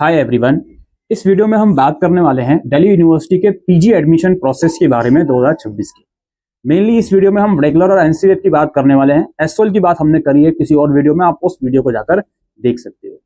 Hi everyone. इस video में हम बात करने वाले हैं दिल्ली यूनिवर्सिटी के पीजी एडमिशन प्रोसेस के बारे में 2026 की। मेनली इस वीडियो में हम रेगुलर और एनसीवेब की बात करने वाले हैं। एसओएल की बात हमने करी है किसी और वीडियो में, आप उस वीडियो को जाकर देख सकते हो।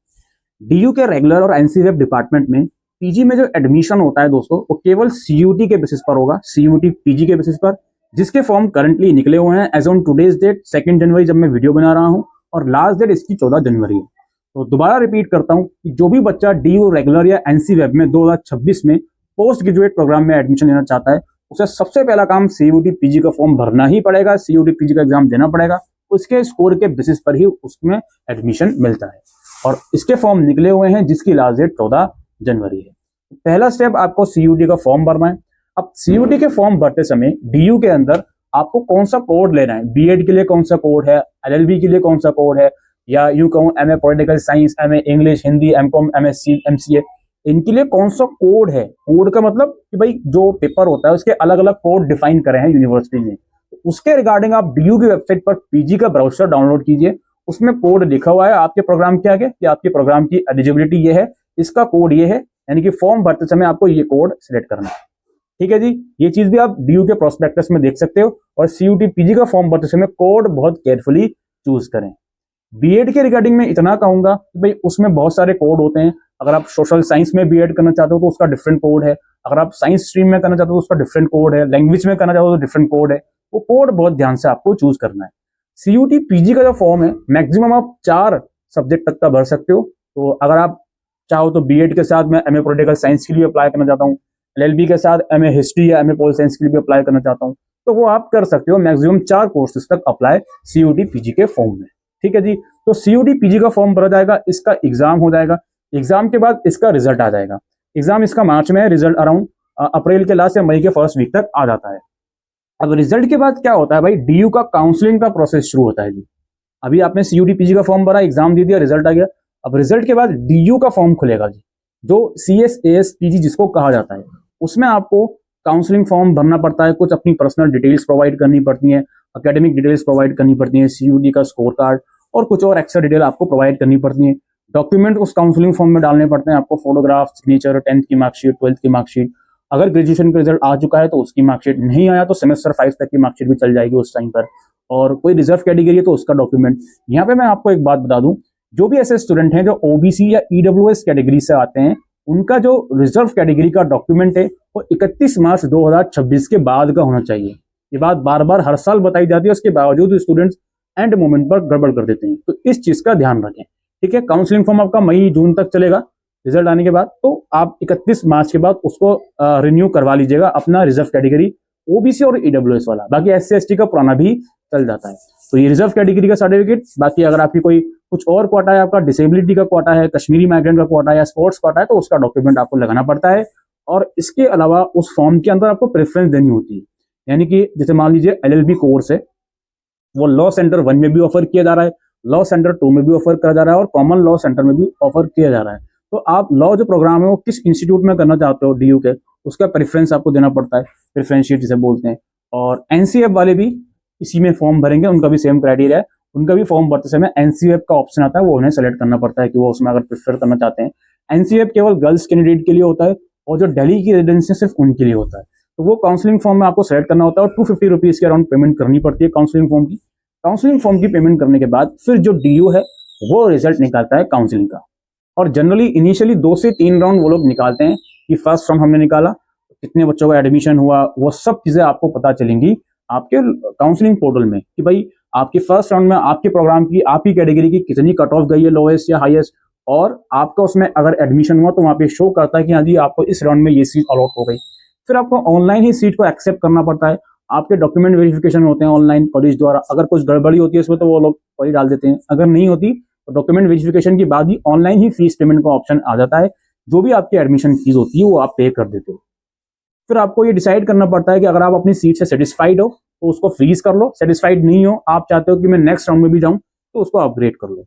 डीयू के रेगुलर और एनसीवेब डिपार्टमेंट में पीजी में जो एडमिशन होता है दोस्तों, वो केवल सीयूटी के बेसिस पर होगा, सीयूटी पीजी के बेसिस पर, जिसके फॉर्म करंटली निकले हुए हैं एज ऑन टूडेज डेट 2 जनवरी जब मैं वीडियो बना रहा हूँ, और लास्ट डेट इसकी 14 जनवरी है। तो दोबारा रिपीट करता हूं कि जो भी बच्चा डीयू रेगुलर या एनसीवेब में 2026 में पोस्ट ग्रेजुएट प्रोग्राम में एडमिशन लेना चाहता है, उसे सबसे पहला काम सीयूटी पीजी का फॉर्म भरना ही पड़ेगा, सीयूटी पीजी का एग्जाम देना पड़ेगा। उसके स्कोर के बेसिस पर ही उसमें एडमिशन मिलता है, और इसके फॉर्म निकले हुए हैं जिसकी लास्ट डेट 14 जनवरी है। पहला स्टेप आपको सीयूटी का फॉर्म भरना है। अब सीयूटी के फॉर्म भरते समय डीयू के अंदर आपको कौन सा कोड लेना है, बीएड के लिए कौन सा कोड है, एलएलबी के लिए कौन सा कोड है, या यूं कहूं MA political science, MA English, Hindi, MCom, MSc, MCA, इनके लिए कौन सा कोड है। कोड का मतलब कि भाई जो पेपर होता है उसके अलग अलग कोड डिफाइन करे हैं यूनिवर्सिटी ने। उसके रिगार्डिंग आप डीयू की वेबसाइट पर पीजी का ब्राउज़र डाउनलोड कीजिए, उसमें कोड लिखा हुआ है आपके प्रोग्राम के आगे कि आपके प्रोग्राम की एलिजिबिलिटी ये है, इसका कोड ये है, यानी कि फॉर्म भरते समय आपको ये कोड सिलेक्ट करना है। ठीक है जी, ये चीज भी आप डीयू के प्रोस्पेक्टस में देख सकते हो। और सीयूटी पीजी का फॉर्म भरते समय कोड बहुत केयरफुली चूज करें। बीएड के रिगार्डिंग में इतना कहूंगा कि भाई उसमें बहुत सारे कोड होते हैं। अगर आप सोशल साइंस में बीएड करना चाहते हो तो उसका डिफरेंट कोड है, अगर आप साइंस स्ट्रीम में करना चाहते हो तो उसका डिफरेंट कोड है, लैंग्वेज में करना चाहते हो तो डिफरेंट कोड है। वो कोड बहुत ध्यान से आपको चूज करना है। सीयूटी पीजी का जो फॉर्म है मैक्सिमम आप 4 सब्जेक्ट तक का भर सकते हो। तो अगर आप चाहो तो बीएड के साथ मैं एमए पॉलिटिकल साइंस के लिए अप्लाई करना चाहता हूँ, एलएलबी के साथ एमए हिस्ट्री या एमए पॉल साइंस के लिए भी अप्लाई करना चाहता हूँ, तो वो आप कर सकते हो। मैक्सिमम 4 कोर्सेज तक अप्लाई सीयूटी पीजी के फॉर्म में। ठीक है जी, तो सीयूटी पीजी का फॉर्म भरा जाएगा, इसका एग्जाम हो जाएगा, एग्जाम के बाद इसका रिजल्ट आ जाएगा। एग्जाम इसका मार्च में है, रिजल्ट अराउंड अप्रैल के लास्ट या मई के फर्स्ट वीक तक आ जाता है। अब रिजल्ट के बाद क्या होता है भाई, डीयू का काउंसलिंग का प्रोसेस शुरू होता है जी। अभी आपने सीयूटी पीजी का फॉर्म भरा, एग्जाम दे दिया, रिजल्ट आ गया। अब रिजल्ट के बाद डीयू का फॉर्म खुलेगा जी, जो सीएसएएस पीजी जिसको कहा जाता है। उसमें आपको काउंसलिंग फॉर्म भरना पड़ता है, कुछ अपनी पर्सनल डिटेल्स प्रोवाइड करनी पड़ती हैं, एकेडमिक डिटेल्स प्रोवाइड करनी पड़ती हैं, सीयूटी का स्कोर कार्ड और कुछ और एक्स्ट्रा डिटेल आपको प्रोवाइड करनी पड़ती है। डॉक्यूमेंट उस काउंसलिंग फॉर्म में डालने पड़ते हैं आपको, फोटोग्राफ, सिग्नेचर, 10th की मार्कशीट, 12th की मार्कशीट। अगर ग्रेजुएशन का रिजल्ट आ चुका है तो उसकी मार्कशीट, नहीं आया तो सेमेस्टर 5 तक की मार्कशीट भी चल जाएगी उस टाइम पर। और कोई रिजर्व कैटेगरी है तो उसका डॉक्यूमेंट। यहाँ पे मैं आपको एक बात बता दूं, जो भी ऐसे स्टूडेंट हैं जो ओबीसी या ईडब्ल्यूएस कैटेगरी से आते हैं, उनका जो रिजर्व कैटेगरी का डॉक्यूमेंट है वो 31 मार्च 2026 के बाद का होना चाहिए। ये बात बार बार हर साल बताई जाती है, उसके बावजूद स्टूडेंट्स एंड मोमेंट पर गड़बड़ कर देते हैं, तो इस चीज का ध्यान रखें। ठीक है, काउंसलिंग फॉर्म आपका मई जून तक चलेगा रिजल्ट आने के बाद, तो आप 31 मार्च के बाद उसको रिन्यू करवा लीजिएगा अपना रिजर्व कैटेगरी, ओबीसी और ईडब्ल्यूएस वाला। बाकी एससी एसटी का पुराना भी चल जाता है। तो ये रिजर्व कैटेगरी का सर्टिफिकेट। बाकी अगर आपकी कोई कुछ और क्वाटा है, आपका डिसेबिलिटी का क्वाटा है, कश्मीरी माइग्रेंट का क्वाटा है या स्पोर्ट्स क्वाटा है, तो उसका डॉक्यूमेंट आपको लगाना पड़ता है। और इसके अलावा उस फॉर्म के अंदर आपको प्रेफरेंस देनी होती है, यानी कि जैसे मान लीजिए एलएलबी कोर्स है, वो लॉ सेंटर 1 में भी ऑफर किया जा रहा है, लॉ सेंटर 2 में भी ऑफर करा जा रहा है, और कॉमन लॉ सेंटर में भी ऑफर किया जा रहा है। तो आप लॉ जो प्रोग्राम है वो किस इंस्टीट्यूट में करना चाहते हो डीयू के, उसका प्रेफरेंस आपको देना पड़ता है, प्रेफरेंस शीट जिसे बोलते हैं। और एनसीएफ वाले भी इसी में फॉर्म भरेंगे, उनका भी सेम क्राइटेरिया है। उनका भी फॉर्म भरते समय एनसीएफ का ऑप्शन आता है, वो उन्हें सेलेक्ट करना पड़ता है कि वो उसमें अगर प्रेफर करना चाहते हैं। एनसीएफ केवल गर्ल्स कैंडिडेट के लिए होता है, और जो दिल्ली की रेजिडेंसी सिर्फ उनके लिए होता है। तो वो काउंसलिंग फॉर्म में आपको सेलेक्ट करना होता है, और 250 रुपीज के अराउंड पेमेंट करनी पड़ती है काउंसलिंग फॉर्म की। काउंसलिंग फॉर्म की पेमेंट करने के बाद फिर जो डीयू है वो रिजल्ट निकालता है काउंसलिंग का। और जनरली इनिशियली 2 से 3 राउंड वो लोग निकालते हैं कि फर्स्ट राउंड हमने निकाला, कितने बच्चों का एडमिशन हुआ, वो सब चीजें आपको पता चलेंगी आपके काउंसलिंग पोर्टल में कि भाई आपके फर्स्ट राउंड में आपके प्रोग्राम की, आपकी कैटेगरी की कितनी कट ऑफ गई है, लोएस्ट या हाईएस्ट। और आपका उसमें अगर एडमिशन हुआ तो वहाँ पे शो करता है कि हाँ जी आपको इस राउंड में ये सीट अलॉट हो गई। फिर आपको ऑनलाइन ही सीट को एक्सेप्ट करना पड़ता है। आपके डॉक्यूमेंट वेरिफिकेशन होते हैं ऑनलाइन कॉलेज द्वारा, अगर कुछ गड़बड़ी होती है इसमें तो वो लोग वही डाल देते हैं, अगर नहीं होती तो डॉक्यूमेंट वेरिफिकेशन के बाद ही ऑनलाइन ही फीस पेमेंट का ऑप्शन आ जाता है। जो भी आपकी एडमिशन फीस होती है वो आप पे कर देते हो। फिर आपको ये डिसाइड करना पड़ता है कि अगर आप अपनी सीट से सेटिस्फाइड हो तो उसको फ्रीज कर लो, सेटिस्फाइड नहीं हो, आप चाहते हो कि मैं नेक्स्ट राउंड में भी जाऊं, तो उसको अपग्रेड कर लो।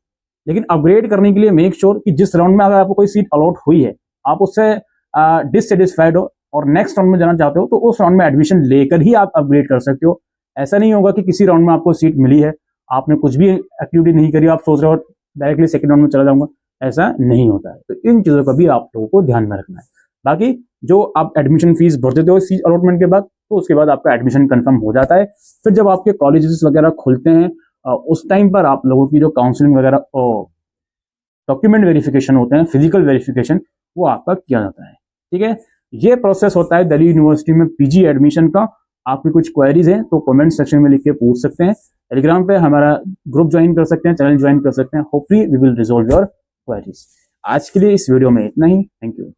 लेकिन अपग्रेड करने के लिए मेक श्योर कि जिस राउंड में अगर आपको कोई सीट अलॉट हुई है आप उससे डिससेटिस्फाइड हो और नेक्स्ट राउंड में जाना चाहते हो, तो उस राउंड में एडमिशन लेकर ही आप अपग्रेड कर सकते हो। ऐसा नहीं होगा कि किसी राउंड में आपको सीट मिली है, आपने कुछ भी एक्टिविटी नहीं करी, आप सोच रहे हो डायरेक्टली सेकंड राउंड में चला जाऊंगा, ऐसा नहीं होता है। तो इन चीज़ों का भी आप लोगों को ध्यान में रखना है। बाकी जो आप एडमिशन फीस भर देते हो सीट अलॉटमेंट के बाद, तो उसके बाद आपका एडमिशन कंफर्म हो जाता है। फिर जब आपके कॉलेजेस वगैरह खुलते हैं उस टाइम पर आप लोगों की जो काउंसलिंग वगैरह डॉक्यूमेंट वेरिफिकेशन होते हैं, फिजिकल वेरिफिकेशन, वो आपका किया जाता है। ठीक है, ये प्रोसेस होता है दिल्ली यूनिवर्सिटी में पीजी एडमिशन का। आपकी कुछ क्वेरीज हैं तो कमेंट सेक्शन में लिख के पूछ सकते हैं। टेलीग्राम पे हमारा ग्रुप ज्वाइन कर सकते हैं, चैनल ज्वाइन कर सकते हैं। Hopefully we will resolve your queries. आज के लिए इस वीडियो में इतना ही। Thank you.